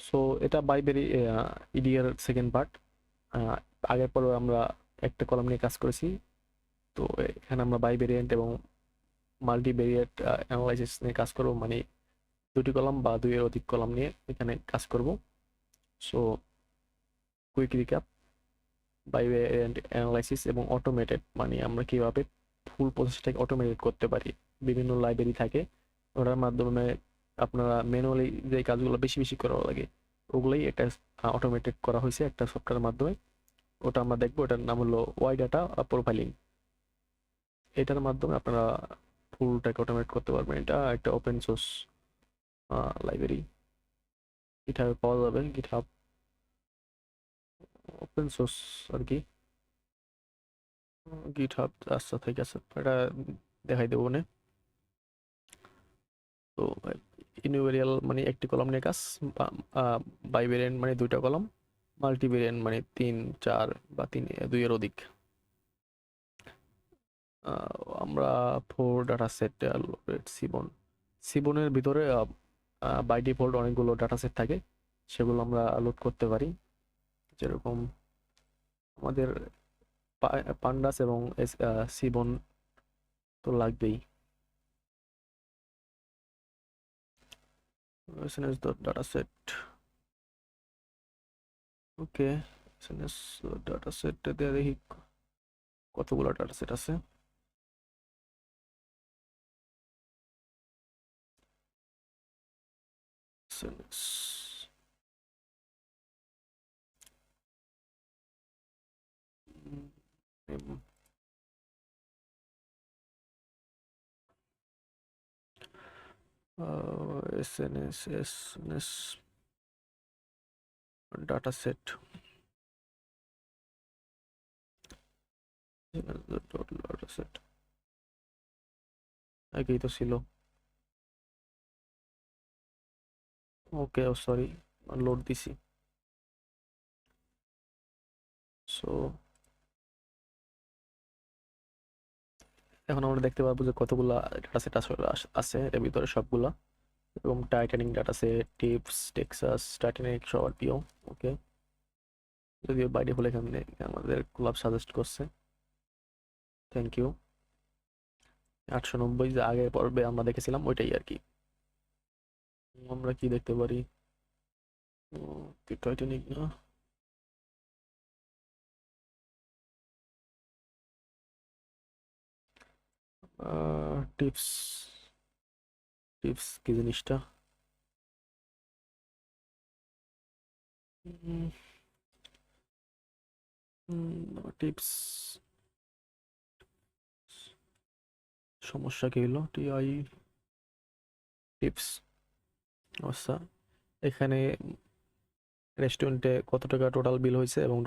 So এটা বাইবেরি ইডিয়ার second part. আগের পরে আমরা একটা কলাম নিয়ে কাজ করেছি। তো এখানে আমরা বাইভেরিয়েন্ট এবং মাল্টিভেরিয়েট অ্যানালাইসিস নিয়ে কাজ করব, মানে দুটি কলাম বা দুইয়ের অধিক কলাম নিয়ে এখানে কাজ করব। সো কুইক রিক্যাপ, বাইভেরিয়েন্ট অ্যানালাইসিস এবং অটোমেটেড, মানে আমরা কিভাবে ফুল প্রসেসটাকে অটোমেটেড করতে পারি। বিভিন্ন লাইব্রেরি থাকে, ওটার মাধ্যমে আপনারা ম্যানুয়ালি যে কাজগুলো বেশি বেশি করা লাগে ওগুলোই এটা অটোমেটেড করা হয়েছে একটা সফটওয়্যারের মাধ্যমে। ওটা আমরা দেখবো, এটার নাম হলো ওয়াই ডাটা প্রোফাইলিং। এটার মাধ্যমে আপনারা ফুলটাকে অটোমেট করতে পারবেন। এটা একটা ওপেন সোর্স লাইব্রেরি, গিটহাবে পাওয়া যাবে। গিটহাব ওপেন সোর্স আর কি, গিটহাব। আচ্ছা ঠিক আছে, এটা দেখাই দেবো না। তো ইউনিভেরিয়াল মানে একটি কলাম নিয়ে কাজ, বাইভেরিয়েন্ট মানে দুইটা কলাম, মাল্টিভেরিয়েন্ট মানে তিন চার বা দুইয়ের অধিক। আমরা ফোর ডাটা সেট সিবন, সিবনের ভিতরে বাই ডিফল্ট অনেকগুলো ডাটা সেট থাকে, সেগুলো আমরা লোড করতে পারি। যেরকম আমাদের পান্ডাস এবং সিবন তো লাগবেই। এসএনএস ডাটা সেট, ওকে। এসএনএস ডাটা সেট দিয়ে দেখি কতগুলো ডাটা সেট আছে। SNS SNS data set, data set আগেই তো ছিল। ওকে, ও সরি, লোড দিছি। সো এখন আমরা দেখতে পারবো যে কতগুলা ডাটা সেট আসলে আছে এর ভিতরে সবগুলা। এবং Titanic data set, tips, Texas, Titanic সবার প্রিয়। ওকে, যদিও বাই ডিফল্ট এখানে আমাদের ক্লাব সাজেস্ট করছে, থ্যাংক ইউ। 890 যে আগের পর্বে আমরা দেখেছিলাম ওইটাই আর কি। আমরা কি দেখতে পারি, টাইটানিক না, টিপস, টিপস কি জিনিসটা, টিপস, সমস্যা কি হলো, টিআই টিপস। আচ্ছা, এখানে রেস্টুরেন্টে কত টাকা টোটাল বিল হয়েছে এবং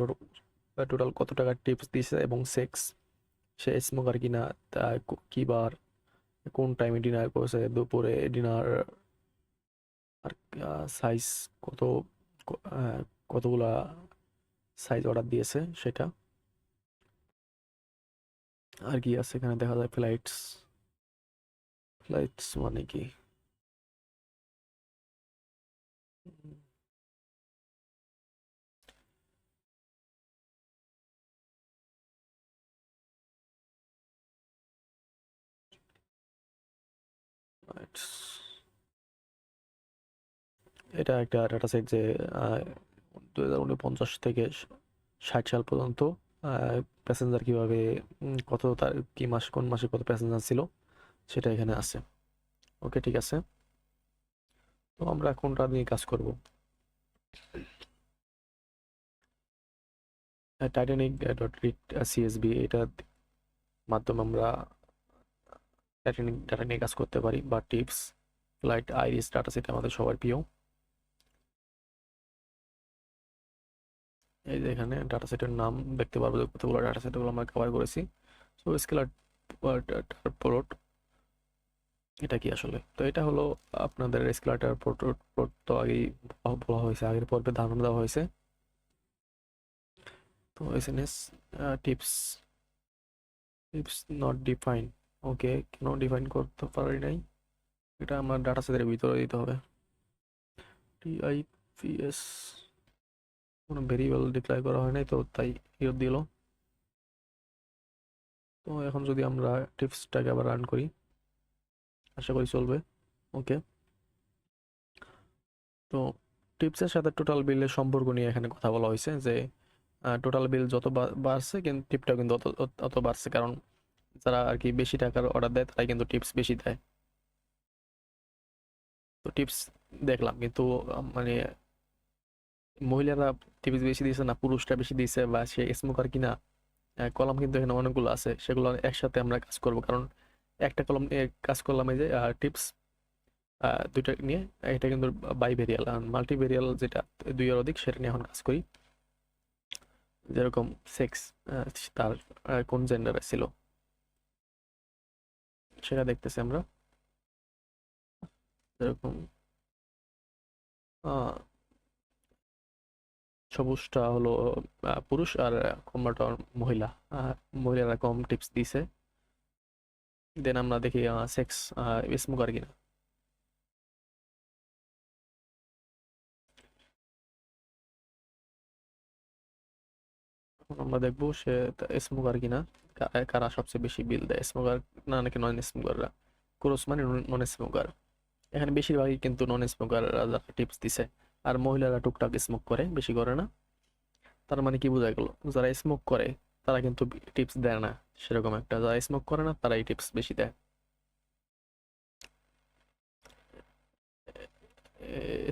টোটাল কত টাকা টিপস দিয়েছে এবং সেক্স, সে স্মোকার কিনা, তা কি বার, কোন টাইমে ডিনার করেছে, দুপুরে ডিনার, আর সাইজ কত, কতগুলা সাইজ অর্ডার দিয়েছে সেটা। আর কি আছে এখানে দেখা যায়, ফ্লাইটস, ফ্লাইটস মানে কি, ফ্লাইটস, এটা একটা ডাটা সেট যে 2049 থেকে 60 সাল পর্যন্ত প্যাসেঞ্জার কিভাবে, কত তার কি মাস কোন মাসে কত প্যাসেঞ্জার ছিল সেটা এখানে আছে। ওকে ঠিক আছে, তো আমরা কোনটা নিয়ে কাজ করব। টাইটানিক ডট রিড সিএসবি, এটার মাধ্যমে আমরা টাইটানিক ডাটা নিয়ে কাজ করতে পারি, বা tips, flight, iris data set আমাদের সবার প্রিয়। এই যে এখানে ডাটা সেটের নাম দেখতে পারবো যে কতগুলো ডাটা সেটগুলো আমরা কভার করেছি। সো স্কেলার প্লট, এটা কি আসলে, তো এটা হলো আপনাদের স্কেলার প্লট, তো আগেই বলা হয়েছে, আগের পর্বে ধারণা দেওয়া হয়েছে। তো SNS tips, tips not define, okay, কেন ডিফাইন করতে পারি নাই, এটা আমার ডাটা সেটের ভিতরে দিতে হবে। টিআই পিএস কোনো ভেরিয়েবল ডিক্লেয়ার করা হয় নাই, তো তাই এরর দিল। তো এখন যদি আমরা টিপসটাকে আবার রান করি, আশা করি চলবে। ওকে, তো টিপসের সাথে টোটাল বিলের সম্পর্ক নিয়ে এখানে কথা বলা হয়েছে যে টোটাল বিল যত বাড়ছে কিন্তু টিপটাও কিন্তু অত বাড়ছে, কারণ যারা আর কি বেশি টাকার অর্ডার দেয় তারাই কিন্তু টিপস বেশি দেয়। তো টিপস দেখলাম কিন্তু মানে মহিলারা টিপস বেশি দিয়েছে না পুরুষরা বেশি দিয়েছে, বা সে স্মোকার কিনা, কলাম কিন্তু এখানে অনেকগুলো আছে, সেগুলো একসাথে আমরা কাজ করব। কারণ একটা কলাম নিয়ে কাজ করলাম এই যে টিপস দুইটা নিয়ে, এটা কিন্তু বাইভেরিয়াল। আর মাল্টিভেরিয়াল যেটা দুইয়ের অধিক, সেটা নিয়ে এখন কাজ করি। যেরকম সেক্স, তার কোন জেন্ডারে ছিল সেটা দেখতেছি আমরা। যেরকম আহ, সবুজটা হলো পুরুষ, আর কমলাটা মহিলা। মহিলারা কম টিপস দিছে। দেন আমরা দেখি সেক্স স্মোকার কিনা। এখন আমরা দেখবো সে স্মোকার কিনা, কারা সবচেয়ে বেশি বিল দেয়, স্মোকার না নাকি নন স্মোকাররা। ক্রস মানে নন স্মোকার, এখানে বেশিরভাগই কিন্তু নন স্মোকাররা যারা টিপস দিছে। আর মহিলারা টুকটাক স্মোক করে, বেশি করে না। তার মানে কি বোঝা গেল, যারা স্মোক করে তারা কিন্তু টিপস দেয় না সেরকম একটা, যারা স্মোক করে না তারাই টিপস বেশি দেয়।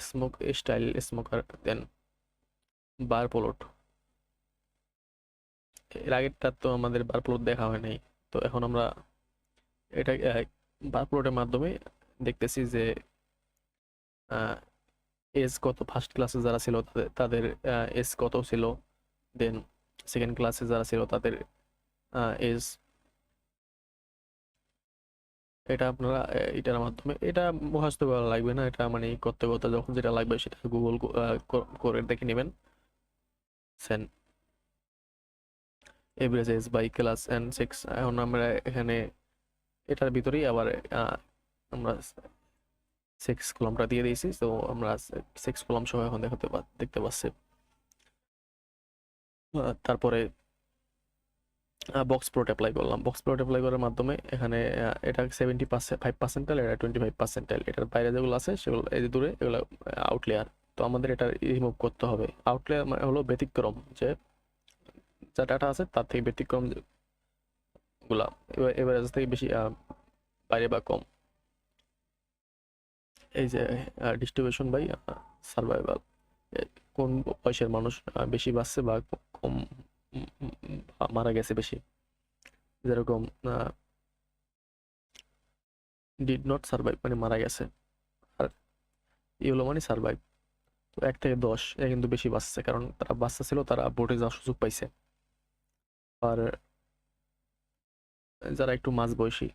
স্মোক স্টাইল স্মোকার, দেন বার প্লট। এর আগেরটা তো আমাদের বার প্লট দেখা হয় নাই, তো এখন আমরা এটা বার প্লটের মাধ্যমে দেখতেছি যে এজ কত, ফার্স্ট ক্লাসে যারা ছিল তাদের এজ কত ছিল, দেন সেকেন্ড ক্লাসে যারা ছিল তাদের এজ। এটা আপনারা এটার মাধ্যমে, এটা মুখস্থ করা লাগবে না, এটা মানে করতে করতে যখন যেটা লাগবে সেটা গুগল করে দেখে নেবেন। সেন average age by class and sex, এখন আমরা এখানে এটার ভিতরেই আবার আমরা সেক্স কলামটা দিয়ে দিয়েছি, তো আমরা সেক্স কলাম সহ এখন দেখতে পাচ্ছি। তারপরে বক্স প্লট অ্যাপ্লাই করলাম। বক্স প্লট অ্যাপ্লাই করার মাধ্যমে এখানে এটা 75%, এটা 25%, এটার বাইরে যেগুলো আছে সেগুলো এই যে দূরে এগুলো আউটলেয়ার। তো আমাদের এটা রিমুভ করতে হবে। আউটলেয়ার মানে হলো ব্যতিক্রম, যে যা ডাটা আছে তার থেকে ব্যতিক্রম গুলা, এভারেজ থেকে বেশি বাইরে বা কম। এই যে ডিস্ট্রিবিউশন বাই সার্ভাইভাল, কোন বয়সের মানুষ বেশি বাঁচছে বা কম মারা গেছে বেশি। যেরকম ডিড নট সার্ভাইভ মানে মারা গেছে, আর ইউলো মানে সার্ভাইভ। তো 1 থেকে 10 এ কিন্তু বেশি বাঁচছে, কারণ তারা বাচ্চা ছিল, তারা বোটে যাওয়ার সুযোগ পাইছে। আর যারা একটু মাঝ বয়সী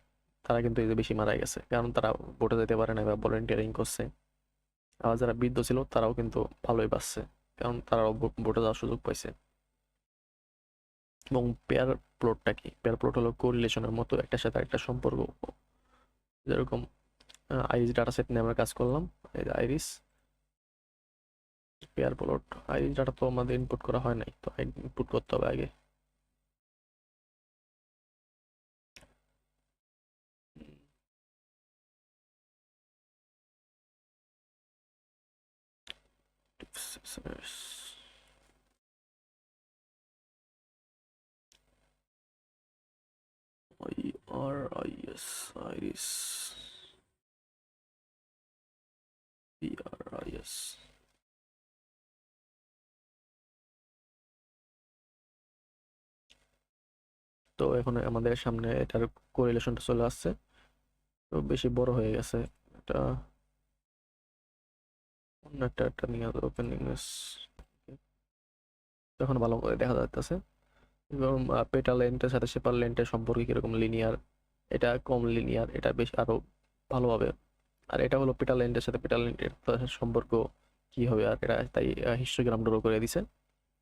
তারা কিন্তু এই যে বেশি মারা গেছে, কারণ তারা বোটে যেতে পারে না বা ভলেন্টিয়ারিং করছে। আবার যারা বৃদ্ধ ছিল তারাও কিন্তু ভালোই বাঁচছে, কারণ তারাও বোটে যাওয়ার সুযোগ পাইছে। এবং পেয়ার প্লটটা কি, পেয়ার প্লট হলো কোরিলেশনের মতো একটার সাথে একটা সম্পর্ক। যেরকম আইরিস ডাটা সেট নিয়ে আমরা কাজ করলাম, এই যে iris pair plot. Iris data তো আমাদের ইনপুট করা হয় নাই, তো ইনপুট করতে হবে আগে। IRIS iris PRIS। তো এখন আমাদের সামনে এটার কোরিলেশনটা চলে আসছে, তো বেশি বড় হয়ে গেছে এটা। অন্য একটা নিয়ে ওপেনিং তখন ভালো করে দেখা যাচ্ছে। এবং পেটাল লেন্থের সাথে সেপার লেন্থের সম্পর্কে কিরকম লিনিয়ার, এটা কম লিনিয়ার, এটা বেশ আরো ভালোভাবে। আর এটা হলো পেটাল লেন্থের সাথে পেটাল লেন্থের সম্পর্ক কি হবে, আর এটা তাই হিস্টোগ্রাম ড্র করে দিছে।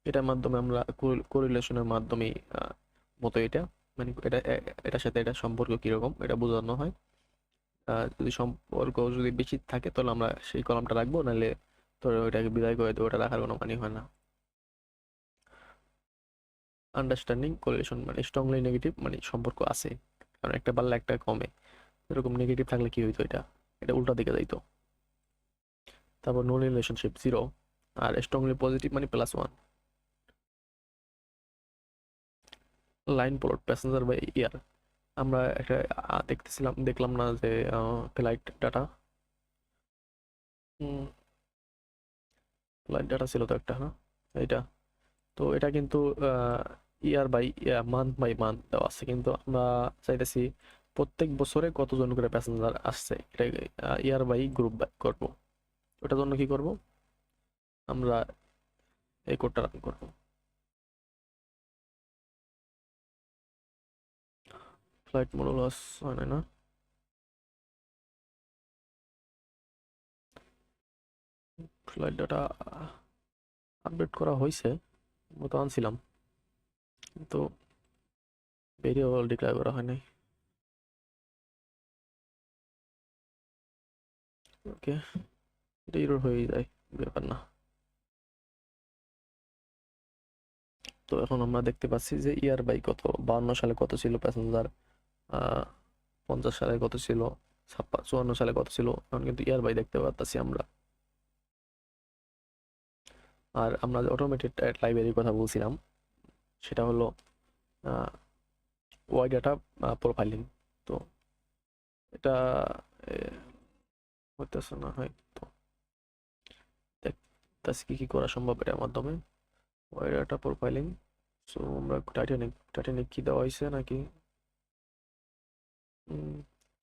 এটার মাধ্যমে আমরা কোরিলেশনের মাধ্যমেই মতো এটা মানে এটার সাথে এটা সম্পর্ক কিরকম এটা বোঝানো হয়। যদি সম্পর্ক যদি বেশি থাকে তাহলে আমরা সেই কলামটা রাখবো, নাহলে তো ওইটাকে বিদায় করে দেবো, ওটা রাখার কোনো মানে হয় না। আন্ডারস্ট্যান্ডিং কোরিলেশন মানে স্ট্রংলি নেগেটিভ, মানে সম্পর্ক আছে, কারণ একটা বাড়লে একটা কমে, এরকম নেগেটিভ থাকলে কি হইতো, এটা এটা উল্টা দিকে যাইতো। তারপর নো রিলেশনশিপ 0, আর স্ট্রংলি পজিটিভ মানে +1। Line plot passenger by year, আমরা একটা দেখলাম না যে ফ্লাইট ডাটা, ফ্লাইট ডাটা ছিল তো একটা, হ্যাঁ এইটা। তো এটা কিন্তু year by month by month দেওয়া আছে, কিন্তু আমরা চাইতেছি প্রত্যেক বছরে কতজন করে প্যাসেঞ্জার আসছে, এটা ইয়ার বাই গ্রুপ বাই করবো। ওটার জন্য কি করব, আমরা এই কোডটা রান করবো। ফ্লাইট মডুলাস হয় না, না ফ্লাইট ডাটা আপডেট করা হয়েছে, মতো আনছিলাম, কিন্তু ভেরিয়েবল ডিক্লেয়ার করা হয় নাই। ওকে, এটা এরর হয়ে যায়, ব্যাপার না। তো এখন আমরা দেখতে পাচ্ছি যে ইয়ার বাই কত, 52 সালে কত ছিল প্যাসেঞ্জার, 50 সালে কত ছিল, 54 সালে কত ছিল, এখন কিন্তু ইয়ার বাই দেখতে পাচ্ছি আমরা। আর আমরা যে অটোমেটেড লাইব্রেরির কথা বলছিলাম, সেটা হলো ওয়াই ডাটা প্রোফাইলিং। তো এটা হইতেছে না, হয় তো দেখতেছি কি কি করা সম্ভব এটার মাধ্যমে। ওয়াই ডাটা প্রোফাইলিং, সো আমরা টাইটানিক, টাইটানিক কি দেওয়া হয়েছে নাকি,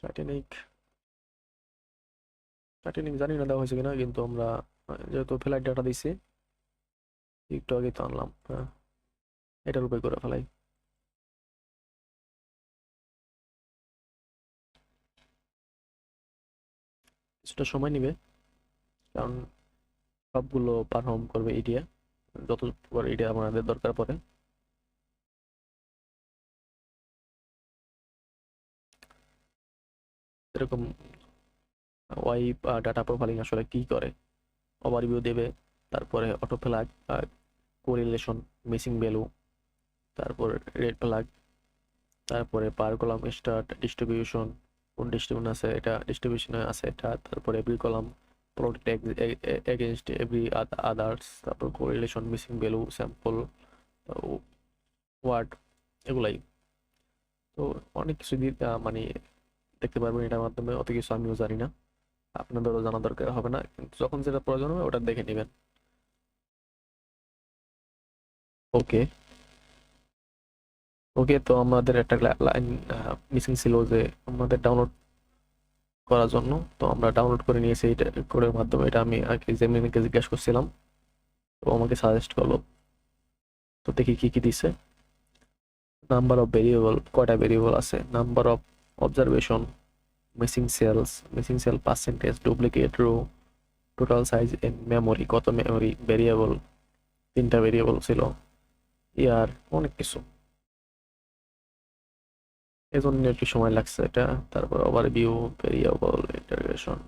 টাইটানিক, টাইটানিক জানি না দেওয়া হয়েছে কিনা, কিন্তু আমরা যেহেতু ফ্লাইট ডাটা দিছি একটু আগে তো আনলাম, হ্যাঁ এটার উপরে করে ফেলাই। কিছুটা সময় নিবে, কারণ সবগুলো পারফর্ম করবে ইডিয়া, যত করে ইডিয়া আমাদের দরকার পড়ে। এরকম ওয়াই ডাটা প্রোফাইলিং আসলে কি করে, ওভারভিউ দেবে, তারপরে auto flag, correlation, missing value, তারপর রেড ফ্ল্যাগ, তারপরে পার কলাম স্টার্ট, ডিস্ট্রিবিউশন, কোন ডিস্ট্রিবিউশন আছে এটা, ডিস্ট্রিবিউশনে আছে এটা, তারপরে every column plotted against every others, তারপর correlation, missing value, sample, word, এগুলাই। তো অনেক কিছু মানে দেখতে পারবেন এটার মাধ্যমে, অত কিছু আমিও জানি না, আপনাদেরও জানা দরকার হবে না, কিন্তু যখন যেটা প্রয়োজন হবে ওটা দেখে নেবেন। ওকে, ওকে, তো আমাদের একটা লাইন মিসিং ছিল যে আমাদের ডাউনলোড করার জন্য, তো আমরা ডাউনলোড করে নিয়েছি এটা কোডের মাধ্যমে। এটা আমি আগে জেমিনিকে জিজ্ঞাসা করছিলাম, তো আমাকে সাজেস্ট করলো। তো দেখি কি কি দিছে। নাম্বার অফ ভেরিয়েবল, কয়টা ভেরিয়েবল আছে, number of observation, missing cell percentage, duplicate row, total size in memory, কত মেমোরি ভেরিয়েবল, 3টা ভেরিয়েবল ছিল, ইয়ার, অনেক কিছু, এজন্য একটু সময় লাগছে এটা। তারপর overview, variable integration,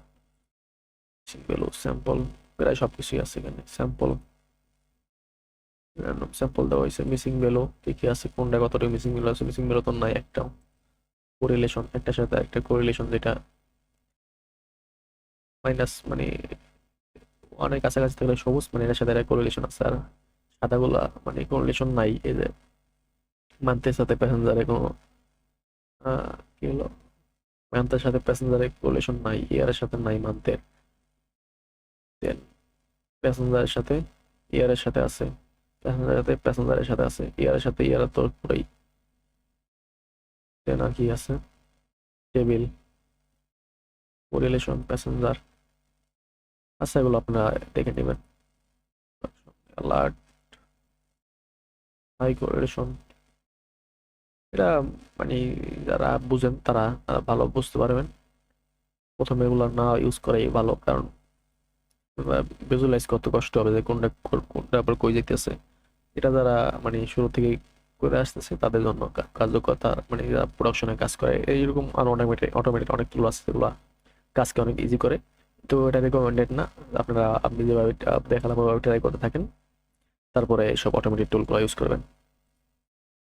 value, sample, প্রায় সবকিছুই আছে এখানে। স্যাম্পল, র্যান্ডম স্যাম্পল দেওয়া হয়েছে, মিসিং ভ্যালু কি কি আছে, কোনটা কতটা মিসিং ভ্যালু আছে, মিসিং ভ্যালু তো নাই একটাও। কোরিলেশন, একটার সাথে একটা কোরিলেশন যেটা মাইনাস, মানে অনেক কাছাকাছি থাকলে সবুজ, মানে এটার সাথে একটা কোরিলেশন আছে, আর সাদাগুলা মানে কোরিলেশন নাই। এই যে মান্থের সাথে প্যাসেঞ্জারের কোনো কি হলো, মান্থের সাথে প্যাসেঞ্জারের কোরিলেশন নাই, ইয়ারের সাথে নাই মান্থের, দেন প্যাসেঞ্জারের সাথে ইয়ারের সাথে আছে, প্যাসেঞ্জারের সাথে আছে, ইয়ারের সাথে ইয়ারের তো পুরাই। দেন আর কি আছে, টেবিল, কোরিলেশন, প্যাসেঞ্জার, আচ্ছা এগুলো আপনারা দেখে নেবেন। অ্যালার্ট, হাই কোরিলেশন, এটা মানে যারা বুঝেন তারা ভালো বুঝতে পারবেন। প্রথমে এগুলো না ইউজ করাই ভালো, কারণ ভিজুয়ালাইজ করতে কষ্ট হবে যে কোনটা কোনটা আবার কই যাইতেছে। এটা যারা মানে শুরু থেকে করে আসতেছে তাদের জন্য কার্যকরতা, মানে যারা প্রোডাকশনে কাজ করে এইরকম, আর অটোমেটিক অনেক টুল আছে যেগুলো কাজকে অনেক ইজি করে। তো এটা রেকমেন্ডেড না। আপনি যেভাবে দেখালাম ওইভাবে ট্রাই করতে থাকেন, তারপরে সব অটোমেটিক টুলগুলো ইউজ করবেন।